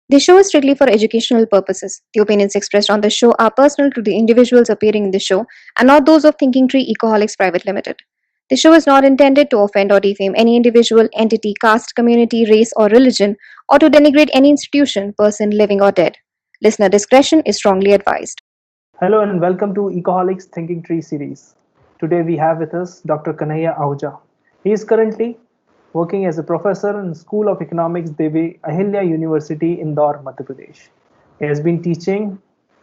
This show is strictly for educational purposes. The opinions expressed on the show are personal to the individuals appearing in the show and not those of Thinking Tree Ecoholics Private Limited. The show is not intended to offend or defame any individual, entity, caste, community, race, or religion, or to denigrate any institution, person, living or dead. Listener discretion is strongly advised. Hello and welcome to Ecoholics Thinking Tree series. Today we have with us Dr. Kanhaiya Ahuja. He is currently working as a professor in School of Economics Devi Ahilya University, Indore, Madhya Pradesh. He has been teaching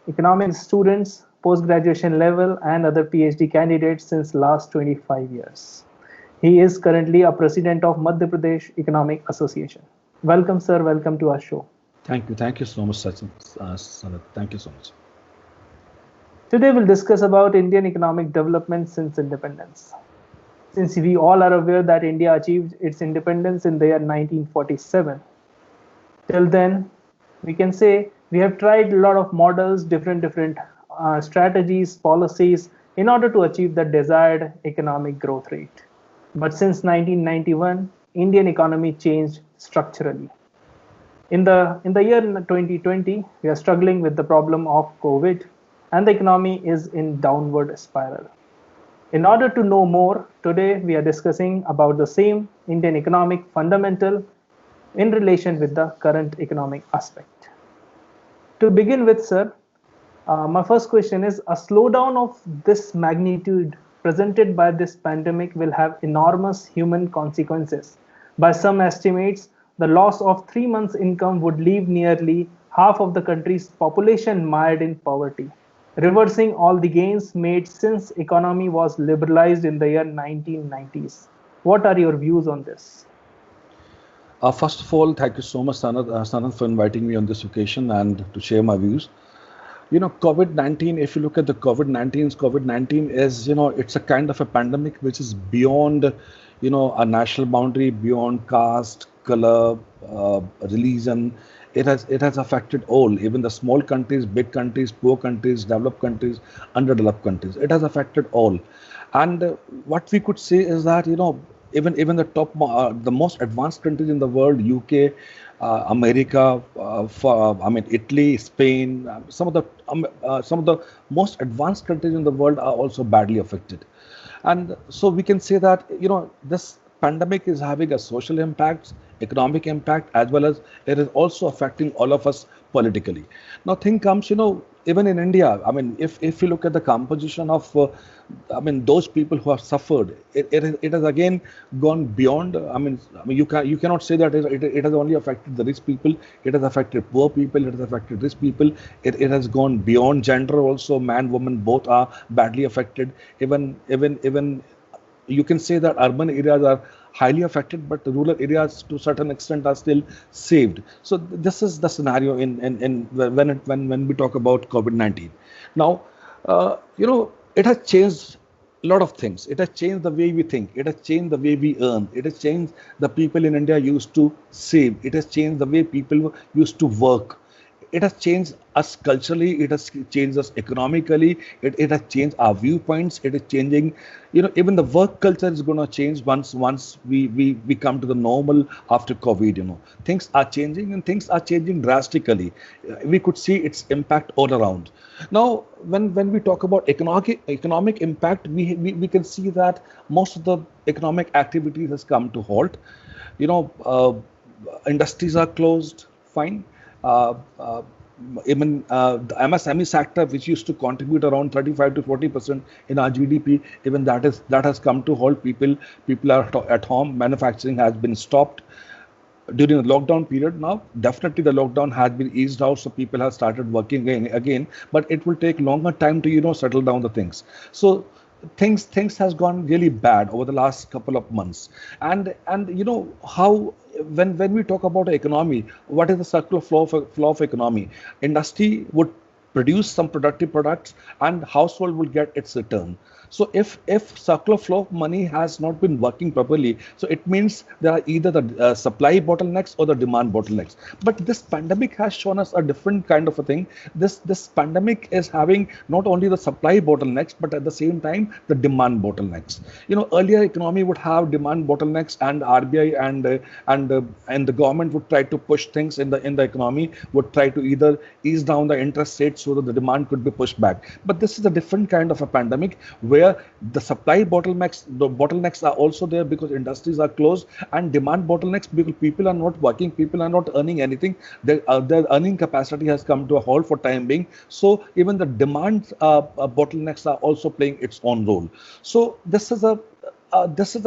economics students, post-graduation level and other PhD candidates since last 25 years. He is currently a president of Madhya Pradesh Economic Association. Welcome sir, welcome to our show. Thank you so much, Sachin. Sanat. Thank you so much. Today we'll discuss about Indian economic development since independence. Since we all are aware that India achieved its independence in the year 1947, till then we can say we have tried a lot of models, different strategies, policies in order to achieve the desired economic growth rate. But since 1991, Indian economy changed structurally. In the year 2020, we are struggling with the problem of COVID, and the economy is in downward spiral. In order to know more, today we are discussing about the same Indian economic fundamental in relation with the current economic aspect. To begin with, sir, my first question is a slowdown of this magnitude presented by this pandemic will have enormous human consequences. By some estimates, the loss of 3 months' income would leave nearly half of the country's population mired in poverty, reversing all the gains made since economy was liberalized in the year 1990s. What are your views on this? First of all, thank you so much, Sanat, for inviting me on this occasion and to share my views. COVID-19, if you look at the COVID-19 is, it's a kind of a pandemic which is beyond, a national boundary, beyond caste, color, religion. It has affected all, even the small countries, big countries, poor countries, developed countries, underdeveloped countries. It has affected all. And what we could say is that, even the most advanced countries in the world, UK, America, Italy, Spain, some of the most advanced countries in the world are also badly affected. And so we can say that, this pandemic is having a social impact, economic impact, as well as it is also affecting all of us politically. Now, thing comes, even in India, if you look at the composition of, those people who have suffered, it has again gone beyond. You cannot say that it has only affected the rich people. It has affected poor people. It has affected rich people. It has gone beyond gender also. Man, woman, both are badly affected. Even you can say that urban areas are highly affected, but the rural areas to a certain extent are still saved. So this is the scenario in when we talk about COVID-19. Now, it has changed a lot of things. It has changed the way we think. It has changed the way we earn. It has changed the people in India used to save. It has changed the way people used to work. It has changed us culturally. It has changed us economically. It has changed our viewpoints. It is changing, even the work culture is going to change once we come to the normal after COVID. Things are changing, and things are changing drastically. We could see its impact all around. Now, when we talk about economic impact, we can see that most of the economic activities has come to halt. you know uh, Industries are closed, fine. uh, uh, Even the MSME sector, which used to contribute around 35 to 40% in our GDP, even that has come to halt. People are at home. Manufacturing has been stopped during the lockdown period. Now, definitely the lockdown has been eased out, so people have started working again, but it will take longer time to settle down the things. So things has gone really bad over the last couple of months. And how, when we talk about economy, what is the circular flow of economy? Industry would produce some productive products, and household will get its return. So if circular flow of money has not been working properly, so it means there are either the supply bottlenecks or the demand bottlenecks. But this pandemic has shown us a different kind of a thing. This pandemic is having not only the supply bottlenecks, but at the same time the demand bottlenecks. Earlier economy would have demand bottlenecks, and RBI and the government would try to push things in the economy, would try to either ease down the interest rates so that the demand could be pushed back. But this is a different kind of a pandemic where the supply bottlenecks are also there because industries are closed, and demand bottlenecks because people are not working, people are not earning anything. Their earning capacity has come to a halt for time being. So even the demand bottlenecks are also playing its own role. So this is a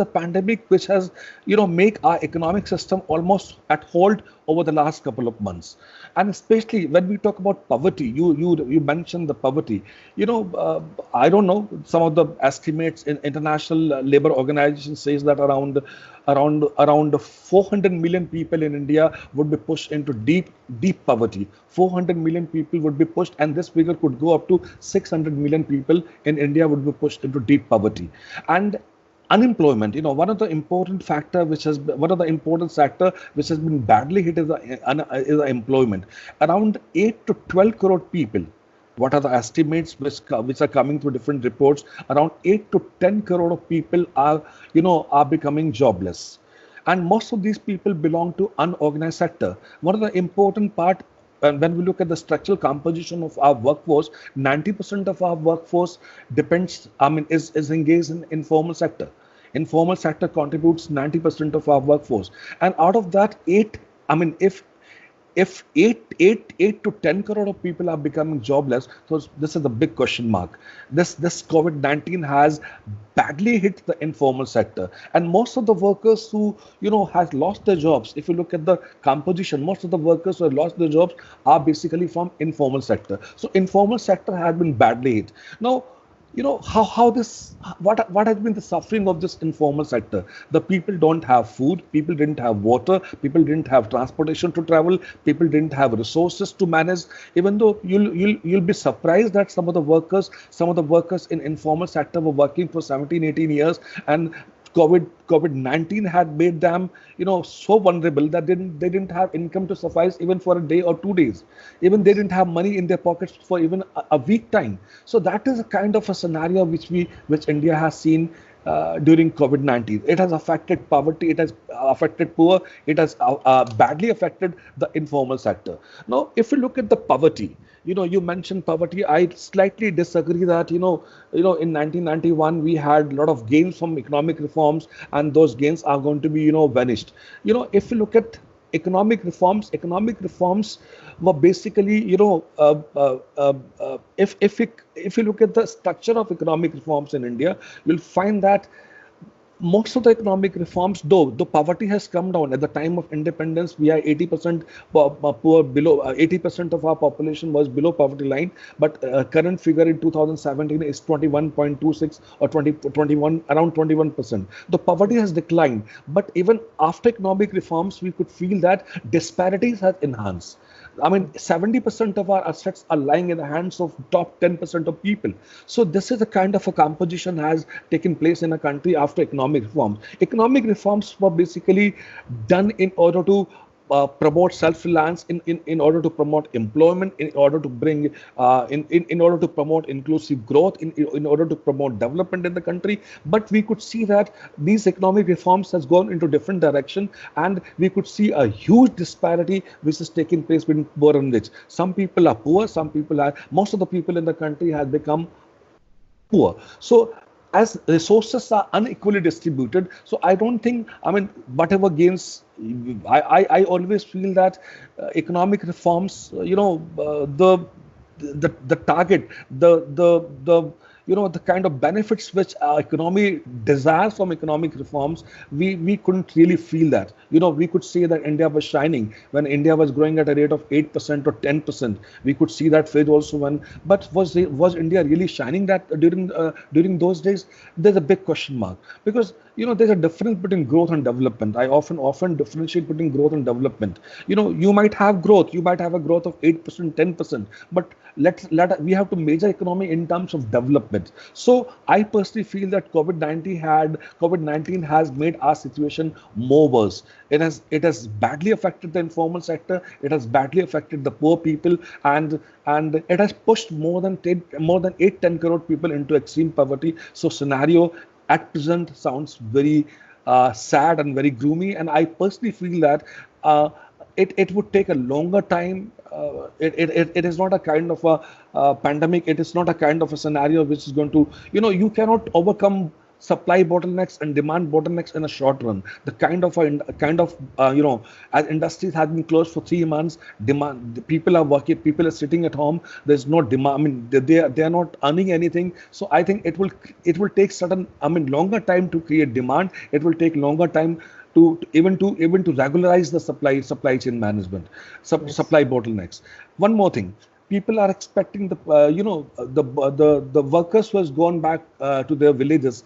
pandemic which has make our economic system almost at hold over the last couple of months. And especially when we talk about poverty, you mentioned the poverty. I don't know, some of the estimates in International Labor Organization says that around 400 million people in India would be pushed into deep poverty. 400 million people would be pushed, and this figure could go up to 600 million people in India would be pushed into deep poverty. And unemployment, one of the important factor one of the important sector which has been badly hit is the employment. Around 8 to 12 crore people, what are the estimates which are coming through different reports? Around 8 to 10 crore of people are becoming jobless, and most of these people belong to unorganized sector. One of the important part, and when we look at the structural composition of our workforce, 90% of our workforce is engaged in informal sector. Informal sector contributes 90% of our workforce, and out of that, if 8 to 10 crore of people are becoming jobless, so this is a big question mark. This COVID-19 has badly hit the informal sector, and most of the workers who has lost their jobs, if you look at the composition, most of the workers who have lost their jobs are basically from informal sector. So informal sector has been badly hit. Now, what has been the suffering of this informal sector? The people don't have food, people didn't have water, people didn't have transportation to travel, people didn't have resources to manage. Even though you'll be surprised that some of the workers in informal sector were working for 17-18 years, and COVID-19 had made them, so vulnerable that they didn't have income to suffice even for a day or 2 days. Even they didn't have money in their pockets for even a week time. So that is a kind of a scenario which India has seen during COVID-19. It has affected poverty, it has affected poor, it has badly affected the informal sector. Now, if you look at the poverty, you mentioned poverty. I slightly disagree that, in 1991, we had a lot of gains from economic reforms, and those gains are going to be, vanished. If you look at economic reforms were basically, if you look at the structure of economic reforms in India, you'll find that most of the economic reforms, though poverty has come down. At the time of independence, we are 80% poor, below 80% of our population was below poverty line. But current figure in 2017 is 21.26 or 21, around 21%. The poverty has declined, but even after economic reforms, we could feel that disparities have enhanced. 70% of our assets are lying in the hands of top 10% of people. So this is the kind of a composition has taken place in a country after economic reforms. Economic reforms were basically done in order to promote self-reliance, in order to promote employment, in order to bring in order to promote inclusive growth, in order to promote development in the country. But we could see that these economic reforms has gone into different direction, and we could see a huge disparity which is taking place between poor and rich. Some people are poor, most of the people in the country have become poor. So as resources are unequally distributed, so I don't think, whatever gains, I always feel that economic reforms, the target, the kind of benefits which our economy desires from economic reforms, we couldn't really feel that. we could see that India was shining when India was growing at a rate of 8% or 10%. We could see that phase also when, but was India really shining that during those days? There's a big question mark, because there's a difference between growth and development. I often differentiate between growth and development. You might have growth, you might have a growth of 8%, 10%, but we have to measure economy in terms of development. So I personally feel that COVID-19 has made our situation more worse. It has badly affected the informal sector. It has badly affected the poor people, and it has pushed more than 8-10 crore people into extreme poverty. So scenario at present sounds very sad and very gloomy. And I personally feel that it would take a longer time. It is not a kind of a pandemic. It is not a kind of a scenario which is going to, you cannot overcome supply bottlenecks and demand bottlenecks in a short run. The as industries have been closed for 3 months, the people are working, people are sitting at home. There's no demand. I mean, they are not earning anything. So I think it will take longer time to create demand. It will take longer time to regularize the supply chain management, supply bottlenecks. One more thing. People are expecting the workers who has gone back to their villages.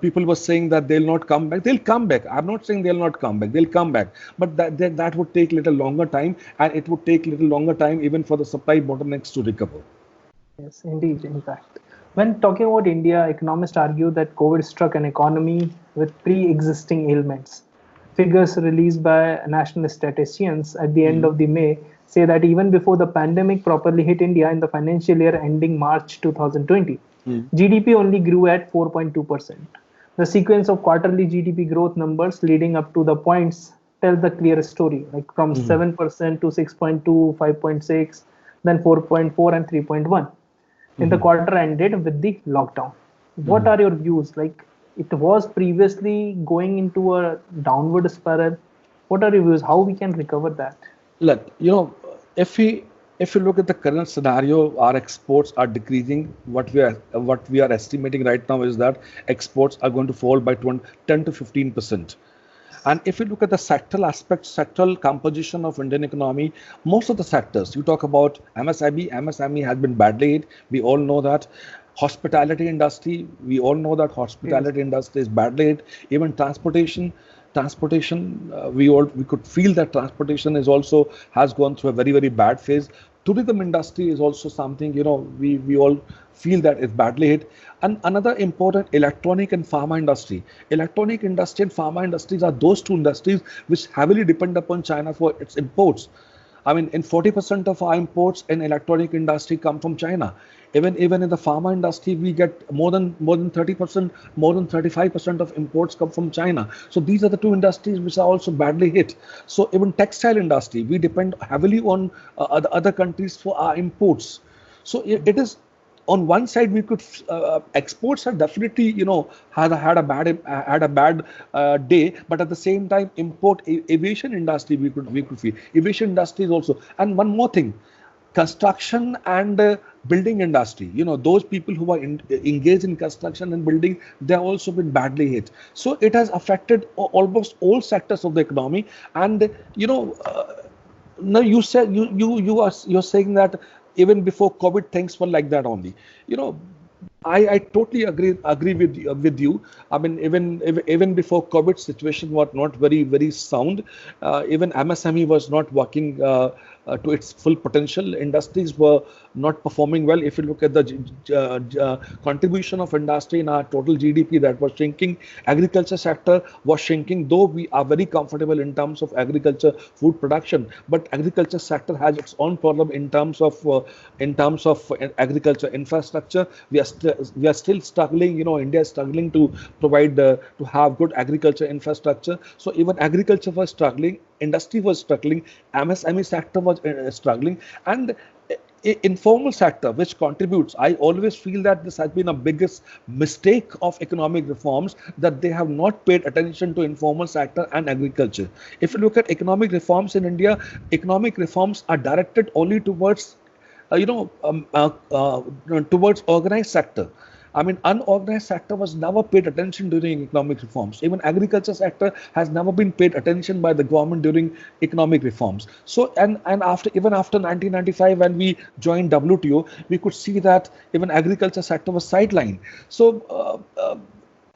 People were saying that they'll not come back. They'll come back. I'm not saying they'll not come back. They'll come back. But that would take little longer time, and it would take little longer time even for the supply bottlenecks to recover. Yes, indeed. In fact, when talking about India, economists argue that COVID struck an economy with pre-existing ailments. Figures released by national statisticians at the end of the May say that even before the pandemic properly hit India in the financial year ending March 2020, GDP only grew at 4.2%. The sequence of quarterly GDP growth numbers leading up to the points tell the clear story, like from 7% to 6.2, 5.6, then 4.4 and 3.1. In the quarter ended with the lockdown. What are your views? Like, it was previously going into a downward spiral. What are your views? How we can recover that? Look, if you look at the current scenario, our exports are decreasing. What we are estimating right now is that exports are going to fall by 10 to 15%. And if you look at the sectoral composition of Indian economy, most of the sectors, you talk about MSME has been badly hit. We all know that. Hospitality industry, we all know that hospitality industry is badly hit. Even transportation, we could feel that transportation has gone through a very, very bad phase. Tourism industry is also something, we all feel that it's badly hit. And another important, electronic and pharma industry. Electronic industry and pharma industries are those two industries which heavily depend upon China for its imports. I mean, in 40% of our imports in electronic industry come from China. Even in the pharma industry, we get more than 30%, more than 35% of imports come from China. So these are the two industries which are also badly hit. So even textile industry, we depend heavily on other countries for our imports. So it is, on one side, we could exports are definitely had a bad day, but at the same time, aviation industry we could feel. Aviation industry is also, and one more thing, construction and building industry. Those people who are engaged in construction and building, they have also been badly hit. So it has affected almost all sectors of the economy. And now you're saying that even before COVID, things were like that only. I totally agree with you. I mean, even before COVID, situation was not very, very sound. Even MSME was not working to its full potential. Industries were not performing well. If you look at the contribution of industry in our total GDP, that was shrinking. Agriculture sector was shrinking, though we are very comfortable in terms of agriculture food production. But agriculture sector has its own problem in terms of agriculture infrastructure. We are still struggling. India is struggling to provide to have good agriculture infrastructure. So even agriculture was struggling, industry was struggling, MSME sector was struggling, and informal sector, which contributes. I always feel that this has been a biggest mistake of economic reforms, that they have not paid attention to informal sector and agriculture. If you look at economic reforms in India, economic reforms are directed only towards towards organized sector. I mean, unorganized sector was never paid attention during economic reforms. Even agriculture sector has never been paid attention by the government during economic reforms. So, and after even after 1995, when we joined WTO, we could see that even agriculture sector was sidelined. So,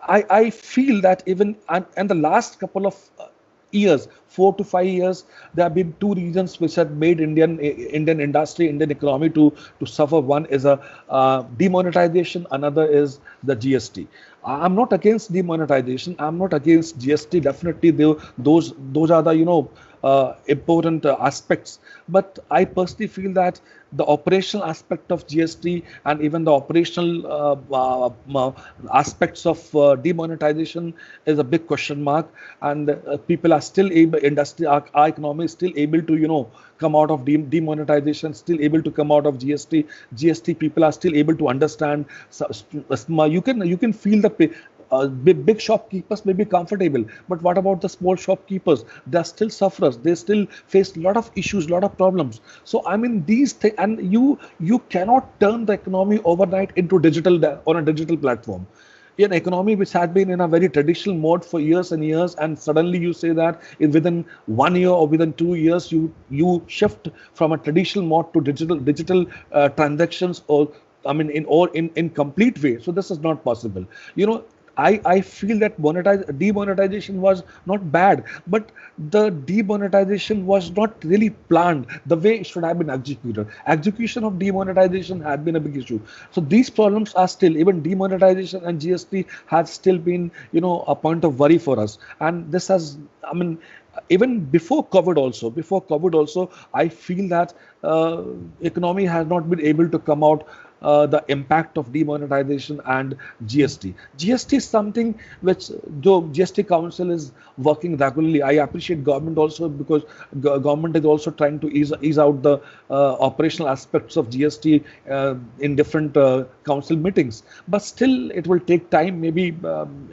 I feel that even and the last couple of years, 4 to 5 years, there have been two reasons which have made Indian industry, Indian economy to suffer. One is a demonetization, another is the GST. I'm not against demonetization. I'm not against GST. Definitely, those are the important aspects. But I personally feel that the operational aspect of GST and even the operational aspects of demonetization is a big question mark, and people are still able, industry, our economy is still able to come out of demonetization, still able to come out of GST. People are still able to understand. So, you can feel the big shopkeepers may be comfortable, but what about the small shopkeepers? They are still sufferers. They still face a lot of issues, a lot of problems. So I mean, these things, and you cannot turn the economy overnight into digital on a digital platform. An economy which had been in a very traditional mode for years and years, and suddenly you say that within 1 year or within 2 years you shift from a traditional mode to digital transactions, or I mean in complete way. So this is not possible. I feel that demonetization was not bad, but the demonetization was not really planned the way it should have been executed. Execution of demonetization had been a big issue. So these problems are still, even demonetization and GST has still been, a point of worry for us. And this has, I mean, even before COVID also, I feel that economy has not been able to come out the impact of demonetization and GST. GST is something which the GST Council is working regularly. I appreciate government also, because government is also trying to ease out the operational aspects of GST in different council meetings. But still, it will take time. Maybe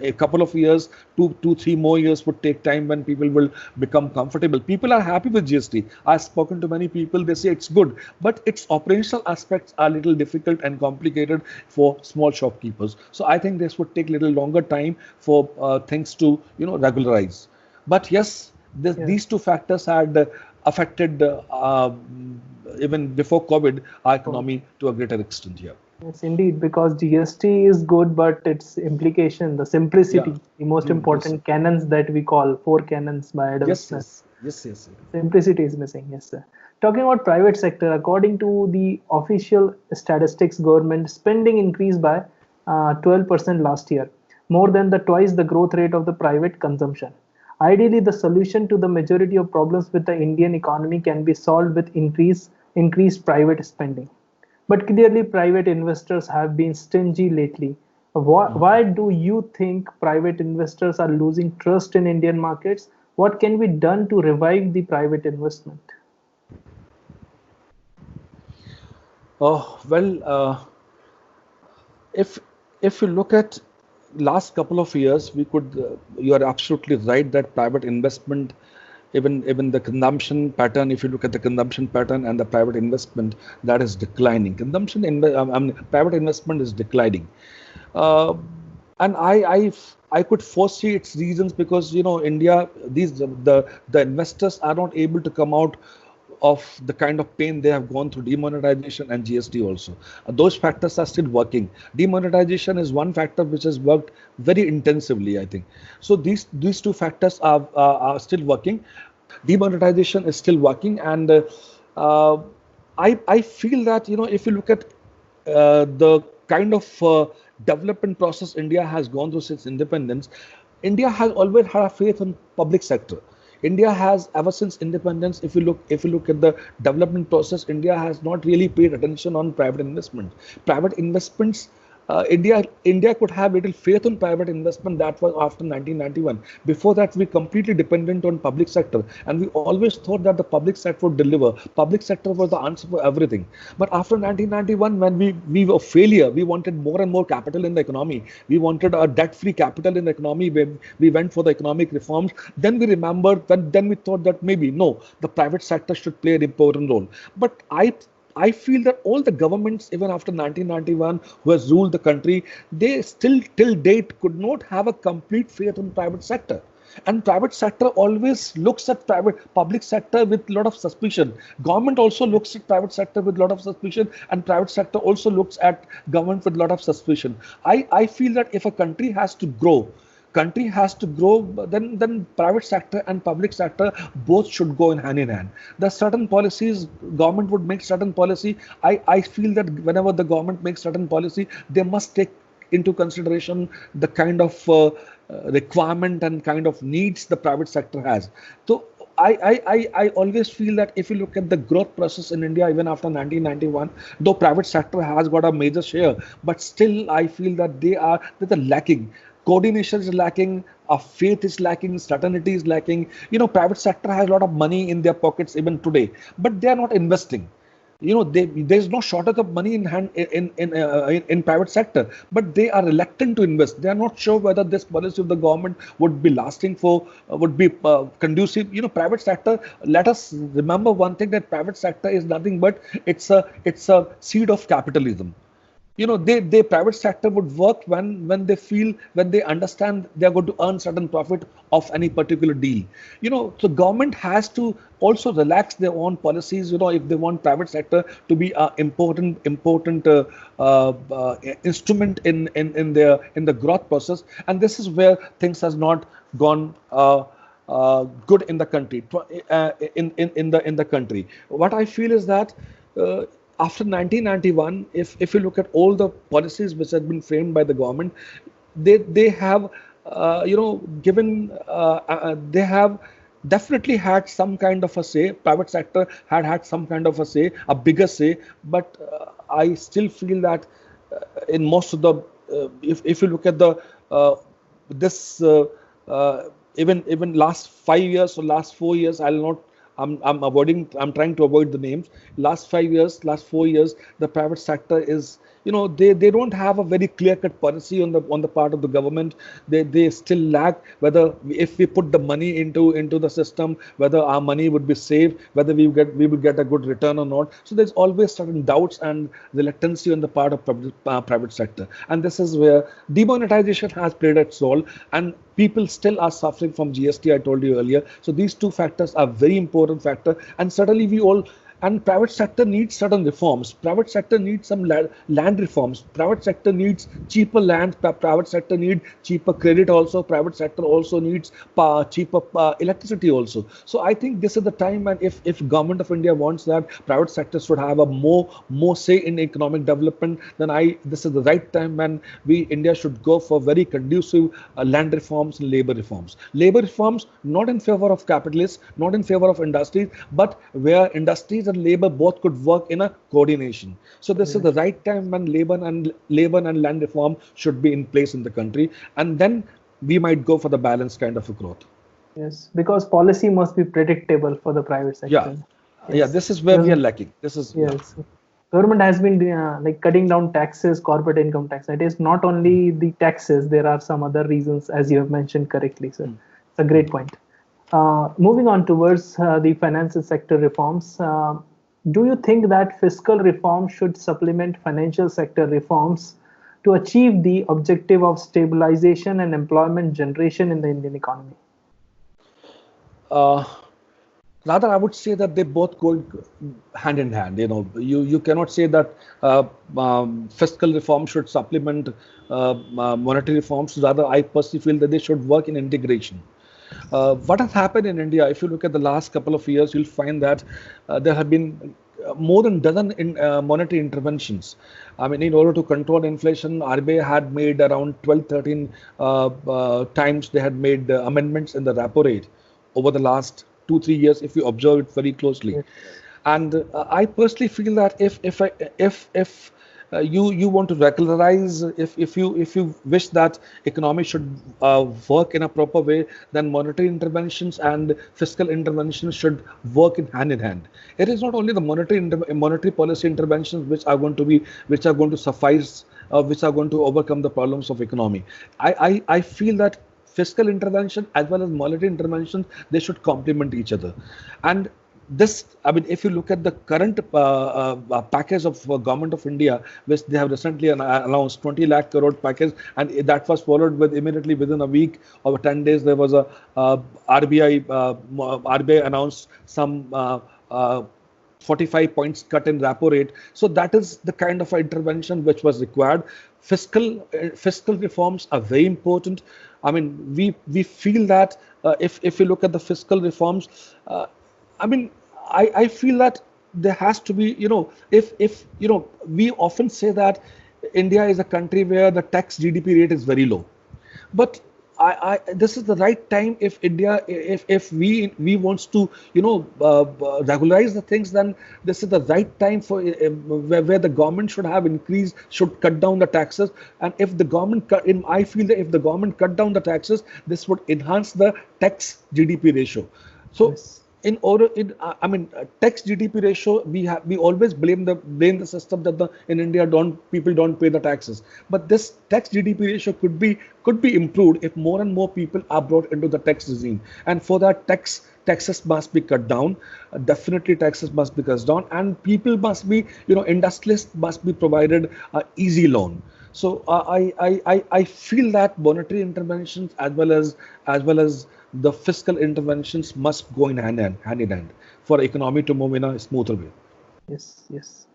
a couple of years, two, 3 more years would take time when people will become comfortable. People are happy with GST. I've spoken to many people. They say it's good, but its operational aspects are a little difficult and complicated for small shopkeepers. So I think this would take a little longer time for things to regularize. But yes, these two factors had affected even before COVID our economy to a greater extent here. Yes, indeed, because GST is good, but its implication, the simplicity, Yeah. the most important canons that we call 4 canons by Adam Yes, Smith. yes. Simplicity is missing, yes, sir. Talking about private sector, according to the official statistics, government spending increased by 12% last year, more than twice the growth rate of the private consumption. Ideally, the solution to the majority of problems with the Indian economy can be solved with increased private spending. But clearly, private investors have been stingy lately. Why do you think private investors are losing trust in Indian markets? What can be done to revive the private investment? Oh, well, if you look at last couple of years, we could you are absolutely right that private investment, even the consumption pattern, if you look at the consumption pattern and the private investment, that is declining. Private investment is declining. Uh, and I could foresee its reasons, because India, the investors are not able to come out of the kind of pain they have gone through demonetization and GST also. Those factors are still working. Demonetization is one factor which has worked very intensively, I think. So these two factors are still working. Demonetization is still working, and uh, I feel that if you look at the kind of development process India has gone through since independence, India has always had a faith in public sector. India has, ever since independence, if you look at the development process, India has not really paid attention on private investment. Private investments, India could have little faith on private investment. That was after 1991. Before that, we completely dependent on public sector, and we always thought that the public sector would deliver. Public sector was the answer for everything. But after 1991, when we were failure, we wanted more and more capital in the economy. We wanted a debt-free capital in the economy. When we went for the economic reforms, then we remembered. Then we thought that maybe no, the private sector should play an important role. But I feel that all the governments, even after 1991, who has ruled the country, they still till date could not have a complete faith in private sector. And private sector always looks at public sector with a lot of suspicion. Government also looks at private sector with a lot of suspicion, and private sector also looks at government with a lot of suspicion. I feel that if a country has to grow, then private sector and public sector both should go in hand. There are certain policies, government would make certain policy. I feel that whenever the government makes certain policy, they must take into consideration the kind of requirement and kind of needs the private sector has. So I always feel that if you look at the growth process in India, even after 1991, though private sector has got a major share, but still I feel that they're lacking. Coordination is lacking, faith is lacking, certainty is lacking. Private sector has a lot of money in their pockets even today, but they are not investing. There's no shortage of money in hand in private sector, but they are reluctant to invest. They are not sure whether this policy of the government would be lasting would be conducive. Private sector. Let us remember one thing, that private sector is nothing but it's a seed of capitalism. They private sector would work when they understand they are going to earn certain profit of any particular deal. So government has to also relax their own policies, if they want private sector to be an important instrument in the growth process. And this is where things has not gone good in the country. In the country, what I feel is that after 1991, if you look at all the policies which have been framed by the government, they have given they have definitely had some kind of a say. Private sector had some kind of a say, a bigger say, but I still feel that in most of the if you look at the this even last 5 years or last 4 years, I'm trying to avoid the names. Last 5 years, last 4 years, the private sector is, they don't have a very clear-cut policy on the part of the government. They still lack whether if we put the money into the system, whether our money would be safe, whether we would get a good return or not. So there's always certain doubts and reluctancy on the part of private sector, and this is where demonetization has played its role, and people still are suffering from GST, I told you earlier. So these two factors are very important factor, and certainly and private sector needs certain reforms. Private sector needs some land reforms. Private sector needs cheaper land. Private sector needs cheaper credit also. Private sector also needs cheaper electricity also. So I think this is the time, and if government of India wants that private sector should have a more say in economic development, then this is the right time when India should go for very conducive land reforms and labor reforms. Labor reforms not in favor of capitalists, not in favor of industries, but where industries and labor both could work in a coordination. So this is the right time when labor and land reform should be in place in the country, and then we might go for the balanced kind of a growth. Yes, because policy must be predictable for the private sector. Yeah, yes. Yeah, this is where we are lacking. This is yes. Yeah. Government has been like cutting down taxes, corporate income tax. It is not only the taxes; there are some other reasons, as you have mentioned correctly, sir. It's a great point. Moving on towards the financial sector reforms, do you think that fiscal reform should supplement financial sector reforms to achieve the objective of stabilization and employment generation in the Indian economy? Rather, I would say that they both go hand in hand. You cannot say that fiscal reform should supplement monetary reforms. Rather, I personally feel that they should work in integration. What has happened in India, if you look at the last couple of years, you'll find that there have been more than a dozen monetary interventions. I mean, in order to control inflation, RBI had made around 12, 13 times they had made amendments in the repo rate over the last 2-3 years, if you observe it very closely. Yes. And I personally feel that if you want to regularize, if you wish that economy should work in a proper way, then monetary interventions and fiscal interventions should work in hand. It is not only the monetary policy interventions which are going to suffice, which are going to overcome the problems of economy. I feel that fiscal intervention as well as monetary intervention, they should complement each other. And I mean, if you look at the current package of government of India, which they have recently announced 20 lakh crore package, and that was followed with immediately within a week or 10 days, there was a RBI announced some 45 points cut in repo rate. So that is the kind of intervention which was required. Fiscal reforms are very important. I mean, we feel that if you look at the fiscal reforms, I mean, I feel that there has to be, if we often say that India is a country where the tax GDP rate is very low, but this is the right time if India, if we wants to, regularize the things, then this is the right time for where the government should have increased, should cut down the taxes. And if the government I feel that if the government cut down the taxes, this would enhance the tax GDP ratio. So Yes. in order, tax GDP ratio, we always blame the system that in India people don't pay the taxes. But this tax GDP ratio could be improved if more and more people are brought into the tax regime. And for that, taxes must be cut down. Definitely, taxes must be cut down, and people must be, industrialists must be provided easy loan. So I feel that monetary interventions as well as the fiscal interventions must go in hand in hand for economy to move in a smoother way. Yes, yes.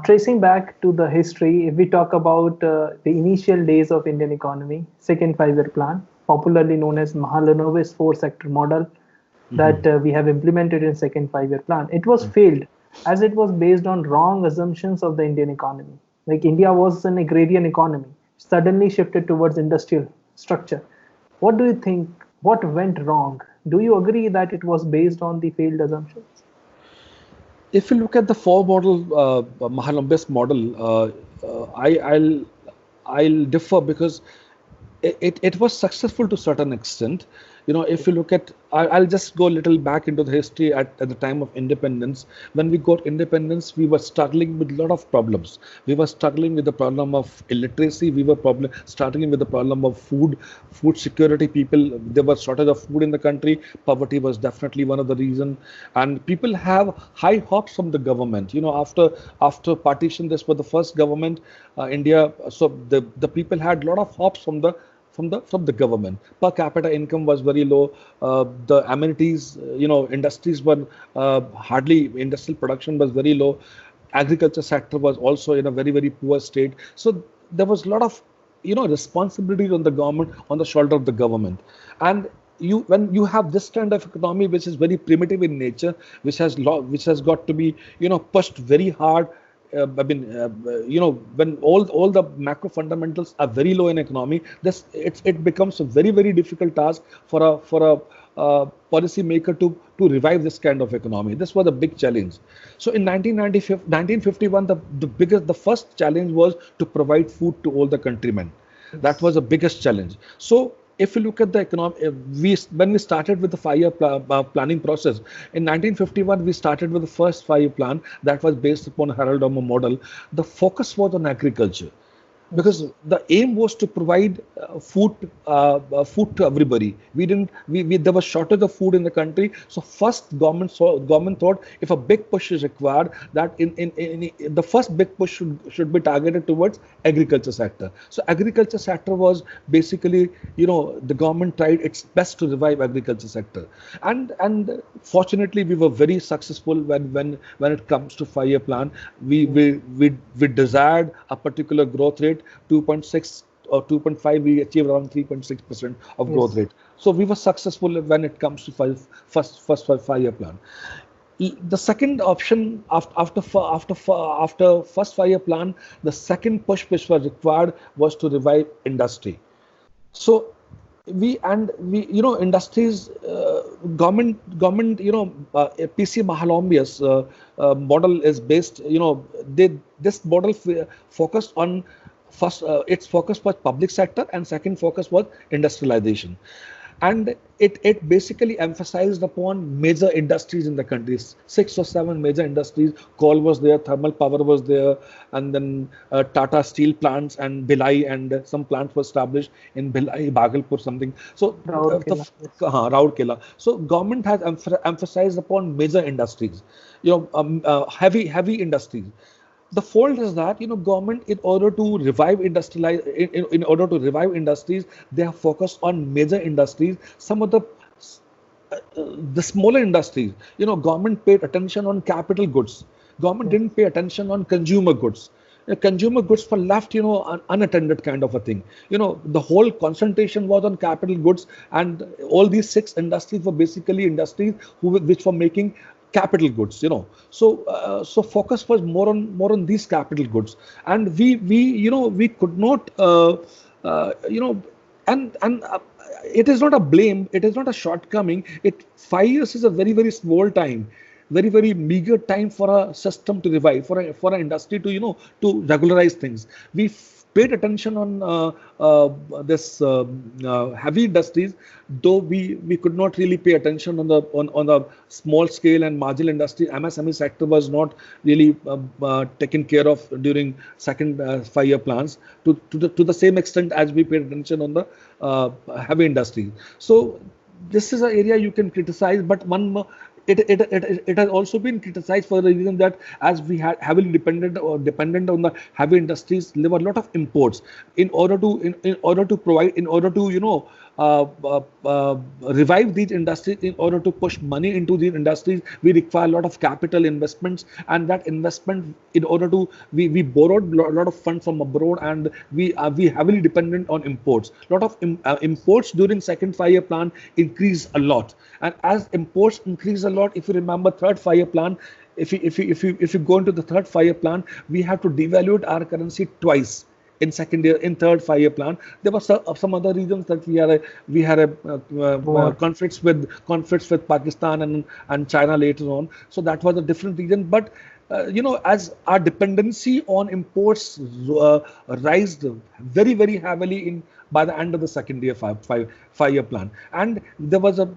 Tracing back to the history, if we talk about the initial days of Indian economy, second five-year plan, popularly known as Mahalanobis four-sector model, that we have implemented in second five-year plan, it was failed as it was based on wrong assumptions of the Indian economy. Like India was an agrarian economy, suddenly shifted towards industrial structure. What do you think? What went wrong? Do you agree that it was based on the failed assumptions? If you look at the four model Mahalanobis model, I'll differ because it was successful to a certain extent. If you look at, I'll just go a little back into the history at the time of independence. When we got independence, we were struggling with a lot of problems. We were struggling with the problem of illiteracy. We were struggling with the problem of food security. There was shortage of food in the country. Poverty was definitely one of the reasons. And people have high hopes from the government. After partition, this was the first government, India. So the people had a lot of hopes from the government. Per capita income was very low. The amenities, industries were industrial production was very low. Agriculture sector was also in a very, very poor state. So there was a lot of, responsibilities on the government, on the shoulder of the government. And when you have this kind of economy, which is very primitive in nature, which has got to be, pushed very hard. When all the macro fundamentals are very low in economy, it becomes a very, very difficult task for a policy maker to revive this kind of economy. This was a big challenge. So in 1951, the first challenge was to provide food to all the countrymen. That was the biggest challenge. So if you look at the economy, when we started with the five-year planning process in 1951, we started with the first five-year plan that was based upon Harold Homer model. The focus was on agriculture, because the aim was to provide food to everybody. There was shortage of food in the country. So first government thought if a big push is required, that in the first big push should be targeted towards agriculture sector. So agriculture sector was basically, the government tried its best to revive agriculture sector, and fortunately we were very successful when it comes to five-year plan. We desired a particular growth rate. 2.6 or 2.5, we achieved around 3.6% of growth rate. So we were successful when it comes to first five-year plan. The second option after first five-year plan, the second push which was required was to revive industry. So industries, government, PC Mahalanobis model is based, this model focused on, first, its focus was public sector, and second focus was industrialization. and it basically emphasized upon major industries in the country. 6 or 7 major industries. Coal was there, thermal power was there, and then Tata steel plants and Bhilai, and some plants were established in Bhilai, Bhagalpur, something. So Rourkela, yes. Rourkela. So government has emphasized upon major industries, heavy industries. The fault is that government, in order to revive in order to revive industries, they have focused on major industries. Some of the smaller industries, government paid attention on capital goods. Government Yes. didn't pay attention on consumer goods. Consumer goods were left, unattended kind of a thing. The whole concentration was on capital goods, and all these 6 industries were basically industries which were making capital goods. So focus was more on these capital goods, and we could not and it is not a blame, it is not a shortcoming. 5 years is a very, very small time, very, very meager time for a system to revive, for an industry to to regularize things. We paid attention on this heavy industries, though we could not really pay attention on the small scale and marginal industry. MSME sector was not really taken care of during second 5-year plans to the same extent as we paid attention on the heavy industry. So this is an area you can criticize, but it has also been criticized for the reason that, as we had heavily dependent on the heavy industries, there were a lot of imports. In order to provide, in order to revive these industries, in order to push money into these industries, we require a lot of capital investments, and that investment, in order to we borrowed a lot of funds from abroad, and we heavily dependent on imports. A lot of imports during second 5-year plan increased a lot, and as imports increase a lot, if you remember third 5-year plan, if you go into the third 5-year plan, we have to devalue our currency twice in third 5-year plan. There were some other reasons that we had conflicts with Pakistan and China later on. So that was a different reason. But as our dependency on imports rised very, very heavily by the end of the second year 5-year plan, and there was a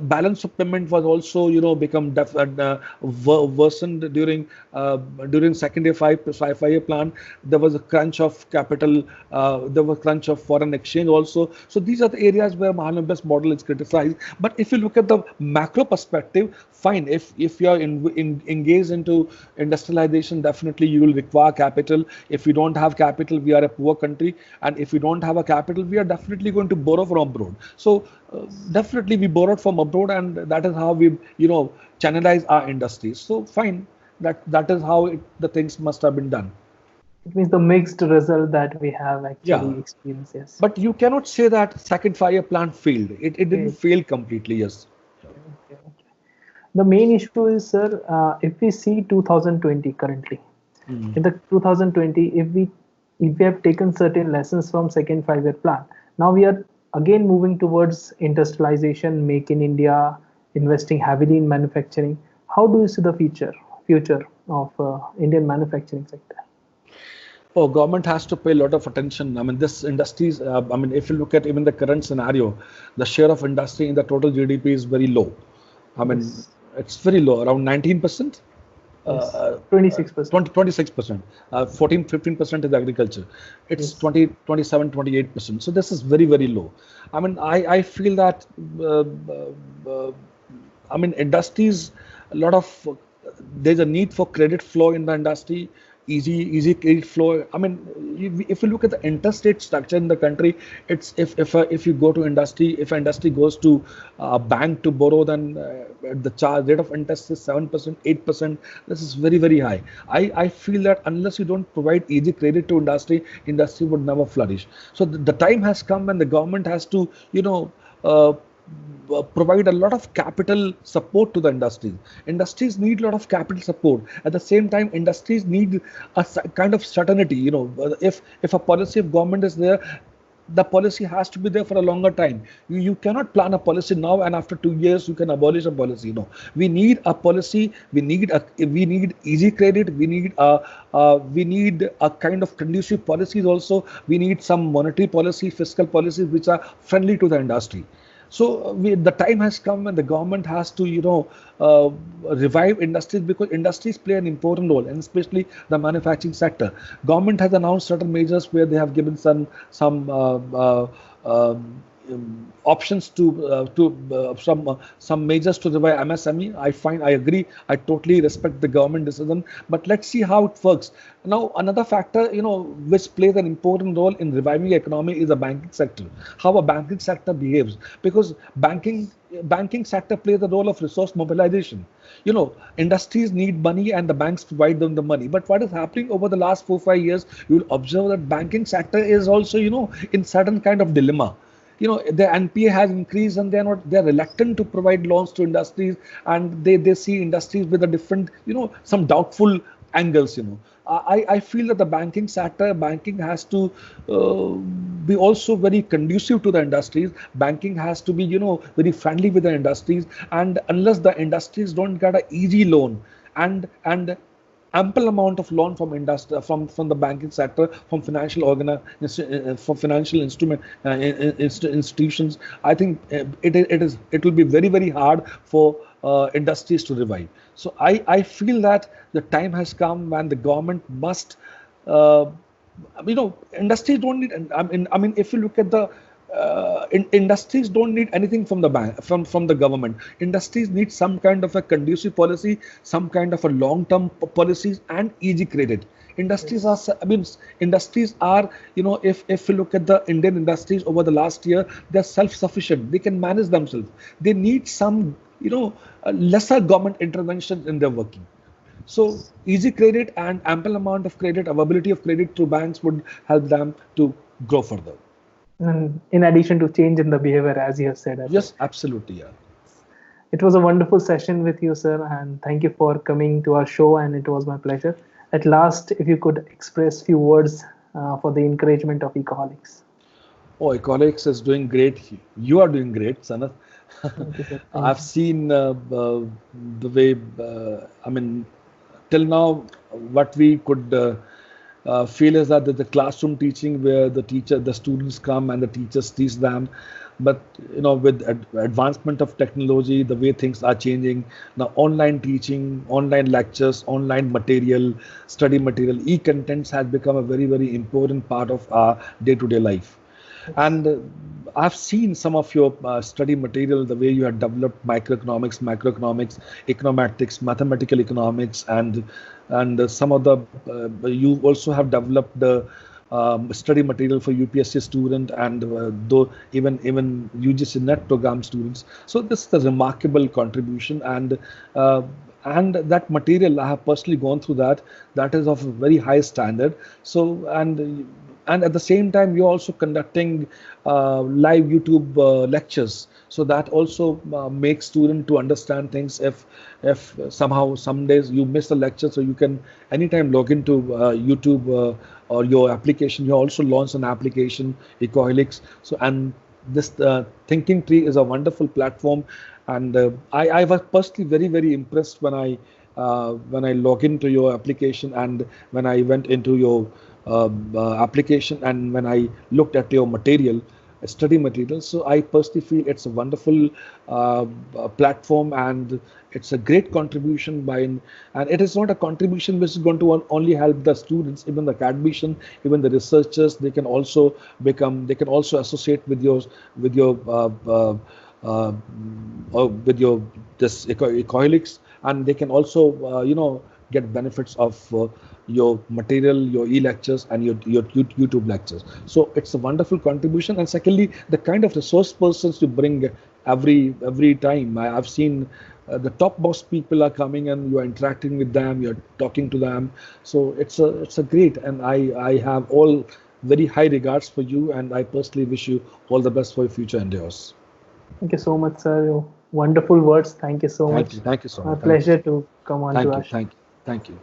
balance of payment was also become worsened during second year 5-year plan. There was a crunch of capital, there was crunch of foreign exchange also. So these are the areas where Mahalanobis model is criticized. But if you look at the macro perspective, fine, if you are engaged into industrialization, definitely you will require capital. If we don't have capital, we are a poor country, and if we don't have a capital, we are definitely going to borrow from abroad. So definitely we borrowed from abroad, and that is how we channelize our industries. So fine, that is how the things must have been done. It means the mixed result that we have actually experienced. Yes. But you cannot say that second 5-year plan failed. It didn't fail completely. Yes. Okay. The main issue is, sir, if we see 2020 currently, in the 2020, if we have taken certain lessons from second 5-year plan, now we are again moving towards industrialization, make in India, investing heavily in manufacturing. How do you see the future of Indian manufacturing sector? Oh, government has to pay a lot of attention. I mean, this industries, if you look at even the current scenario, the share of industry in the total GDP is very low. I mean, it's very low, around 19%. 26%. 26%. 14-15% is agriculture. It's 27, 28%. So this is very, very low. I mean, I feel that industries, there's a need for credit flow in the industry. Easy credit flow. I mean, if you look at the interstate structure in the country, it's if you go to industry, if industry goes to a bank to borrow, then the charge rate of interest is 7%, 8%. This is very, very high. I feel that unless you don't provide easy credit to industry would never flourish. So the time has come when the government has to provide a lot of capital support to the industries. Industries need a lot of capital support. At the same time, industries need a kind of certainty. If a policy of government is there, the policy has to be there for a longer time. You cannot plan a policy now and after 2 years you can abolish a policy. No, we need a policy. We need easy credit. We need a kind of conducive policies also. We need some monetary policy, fiscal policies which are friendly to the industry. So the time has come when the government has to, revive industries, because industries play an important role, and especially the manufacturing sector. Government has announced certain measures where they have given some options to some measures to revive MSME. I agree. I totally respect the government decision, but let's see how it works. Now, another factor, which plays an important role in reviving the economy is the banking sector. How a banking sector behaves, because banking sector plays the role of resource mobilization. Industries need money and the banks provide them the money. But what is happening over the last 4-5 years, you will observe that banking sector is also, in certain kind of dilemma. The NPA has increased, and they're reluctant to provide loans to industries, and they see industries with a different, some doubtful angles. I feel that the banking has to be also very conducive to the industries. Banking has to be, very friendly with the industries, and unless the industries don't get an easy loan and ample amount of loan from industry, from the banking sector, from from financial institutions, I think it will be very, very hard for industries to revive. So I feel that the time has come when the government must, industries don't need. I mean, if you look at the industries don't need anything from the bank, from the government. Industries need some kind of a conducive policy, some kind of a long-term policies, and easy credit. Industries are, industries are, if you look at the Indian industries over the last year, they're self-sufficient. They can manage themselves. They need some, lesser government intervention in their working. So easy credit and ample amount of credit, availability of credit through banks would help them to grow further. And in addition to change in the behavior, as you have said. Yes, absolutely. Yeah. It was a wonderful session with you, sir, and thank you for coming to our show, and it was my pleasure. At last, if you could express few words for the encouragement of Ecoholics. Oh, Ecoholics is doing great. You are doing great, Sanath. Thank you, sir. I've seen the way, till now, what we could feel is that the classroom teaching where the students come and the teachers teach them. But with advancement of technology, the way things are changing now, online teaching, online lectures, online material, study material, e-contents has become a very, very important part of our day-to-day life. And I've seen some of your study material, the way you have developed microeconomics, econometrics, mathematical economics, and some of the you also have developed the study material for UPSC student, and though even UGC NET program students. So this is a remarkable contribution, and that material I have personally gone through that is of a very high standard. So and at the same time you're also conducting live YouTube lectures, so that also makes student to understand things. If somehow some days you miss the lecture, so you can anytime log into YouTube or your application. You also launched an application, Ecoholics. So, and this Thinking Tree is a wonderful platform, and I was personally very, very impressed when I log into your application, and when I went into your application, and when I looked at your material, study material. So I personally feel it's a wonderful platform, and it's a great contribution and it is not a contribution which is going to only help the students, even the academician, even the researchers. They can also associate with your this Ecoholics, and they can also get benefits of your material, your e-lectures, and your YouTube lectures. So it's a wonderful contribution. And secondly, the kind of resource persons you bring every time. I've seen the top boss people are coming, and you are interacting with them, you're talking to them. So it's a great, and I have all very high regards for you, and I personally wish you all the best for your future endeavors. Thank you so much, sir. Your wonderful words. Thank you so much. Thank you so much. My pleasure to come on to our show. Thank you.